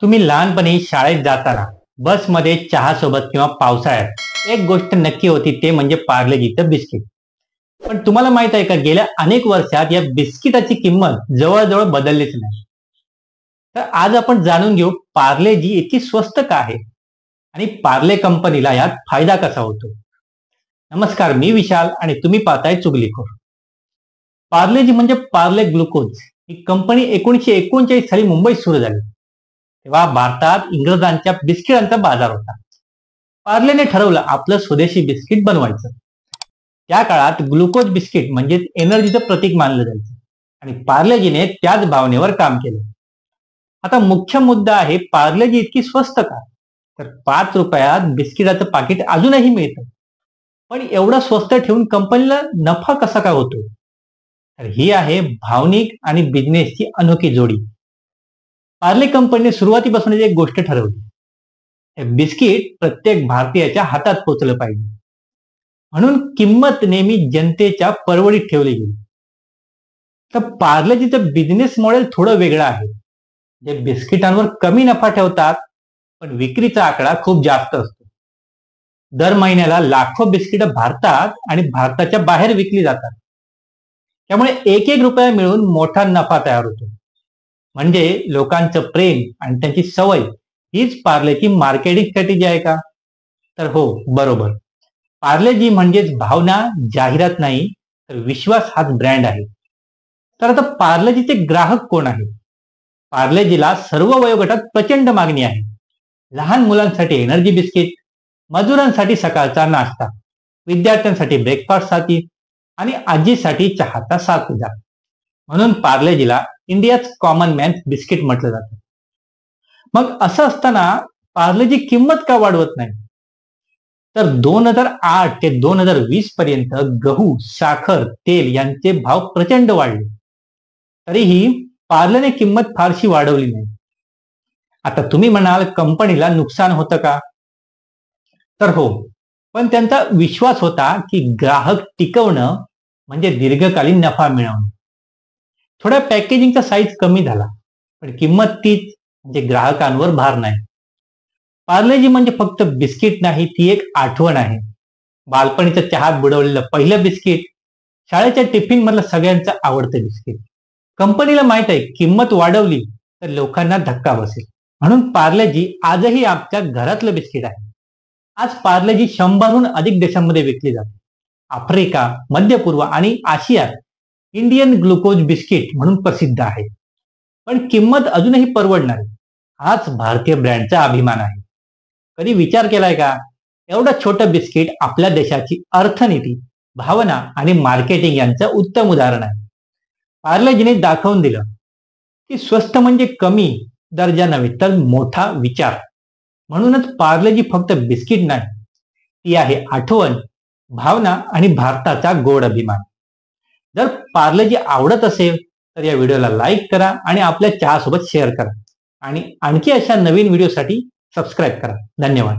तुम्ही लहानपणी शाळेत जाताना बसमध्ये चहा सोबत किंवा पावसाळ्यात एक गोष्ट नक्की होती ते म्हणजे पार्लेजीचं बिस्किट. पण तुम्हाला माहित आहे का, गेल्या अनेक वर्षात या बिस्किटाची किंमत जवळजवळ बदललीच नाही. तर आज आपण जाणून घेऊ पार्लेजी इतकी स्वस्त का आहे आणि पार्ले कंपनीला यात फायदा कसा होतो. नमस्कार, मी विशाल आणि तुम्ही पाहताय चुगलीखोर. पार्लेजी म्हणजे पार्ले ग्लुकोज ही कंपनी 1939 साली मुंबईत सुरू झाली. तेव्हा भारतात इंग्रजांच्या बिस्किटांचा बाजार होता. पार्लेने ठरवलं आपलं स्वदेशी बिस्किट बनवायचं. त्या काळात ग्लुकोज बिस्किट म्हणजे एनर्जीचं प्रतीक मानलं जायचं आणि पार्लेजीने त्याच भावनेवर काम केलं. आता मुख्य मुद्दा आहे, पार्लेजी इतकी स्वस्त का? तर 5 रुपयात बिस्किटाचं पाकिट अजूनही मिळतं. पण एवढं स्वस्त ठेवून कंपनीला नफा कसा काय होतो? तर ही आहे भावनिक आणि बिझनेसची अनोखी जोडी. पार्ले कंपनीने सुरुवातीपासूनच एक गोष्ट ठरवली, हे बिस्किट प्रत्येक भारतीयाच्या हातात पोहोचलं पाहिजे. म्हणून किंमत नेहमी जनतेच्या परवडीत ठेवली गेली. तर पार्लेजीचं बिझनेस मॉडेल थोडं वेगळं आहे. जे बिस्किटांवर कमी नफा ठेवतात, पण विक्रीचा आकडा खूप जास्त असतो. दर महिन्याला लाखो बिस्किट भारतात आणि भारताच्या बाहेर विकली जातात. त्यामुळे एक एक रुपया मिळून मोठा नफा तयार होतो. म्हणजे लोकांचं प्रेम आणि त्यांची सवय हीच पार्लेची मार्केटिंग स्ट्रॅटेजी आहे का? तर हो, बरोबर. पार्लेजी म्हणजेच भावना, जाहिरात नाही, तर विश्वास हाच ब्रँड आहे. तर आता पार्लेजीचे ग्राहक कोण आहे? पार्लेजीला सर्व वयोगटात प्रचंड मागणी आहे. लहान मुलांसाठी एनर्जी बिस्किट, मजुरांसाठी सकाळचा नाश्ता, विद्यार्थ्यांसाठी ब्रेकफास्टसाठी आणि आजीसाठी चहाचा साथीदार. म्हणून पार्लेजीला इंडियाच कॉमन मॅन बिस्किट म्हटलं जातं. मग असं असताना पार्लेजी किंमत का वाढवत नाही? तर 2008 ते 2020 पर्यंत गहू, साखर, तेल यांचे भाव प्रचंड वाढले. तरीही पार्लेने किंमत फारशी वाढवली नाही. आता तुम्ही म्हणाल, कंपनीला नुकसान होतं का? तर हो, पण त्यांचा विश्वास होता की ग्राहक टिकवणं म्हणजे दीर्घकालीन नफा मिळवणं. थोड्या पॅकेजिंगचा साईज कमी झाला, पण किंमत तीच, म्हणजे ग्राहकांवर भार नाही. पार्लेजी म्हणजे फक्त बिस्किट नाही, ती एक आठवण आहे. बालपणीच्या चहात बुडवलेलं पहिलं बिस्किट, शाळेच्या टिफिन मधलं सगळ्यांचं आवडतं बिस्किट. कंपनीला माहित आहे, किंमत वाढवली तर लोकांना धक्का बसेल. म्हणून पार्लेजी आजही आमच्या घरातलं बिस्किट आहे. आज पार्लेजी 100हून अधिक देशांमध्ये विकली जाते. आफ्रिका, मध्य पूर्व आणि आशियात इंडियन ग्लुकोज बिस्किट म्हणून प्रसिद्ध आहे. पण किंमत अजूनही परवडणारी, हाच भारतीय ब्रँडचा अभिमान आहे. कधी विचार केलाय का, एवढं छोटं बिस्किट आपल्या देशाची अर्थनीती, भावना आणि मार्केटिंग यांचं उत्तम उदाहरण आहे. पार्लेजीने दाखवून दिलं की स्वस्त म्हणजे कमी दर्जा नव्हे, तर मोठा विचार. म्हणूनच पार्लेजी फक्त बिस्किट नाही, ती आहे आठवण, भावना आणि भारताचा गोड अभिमान. जर पार्लेजी आवडत असेल तर या व्हिडिओला लाईक करा आणि आपल्या चहासोबत शेअर करा. आणि आणखी अशा नवीन व्हिडिओसाठी सबस्क्राईब करा. धन्यवाद.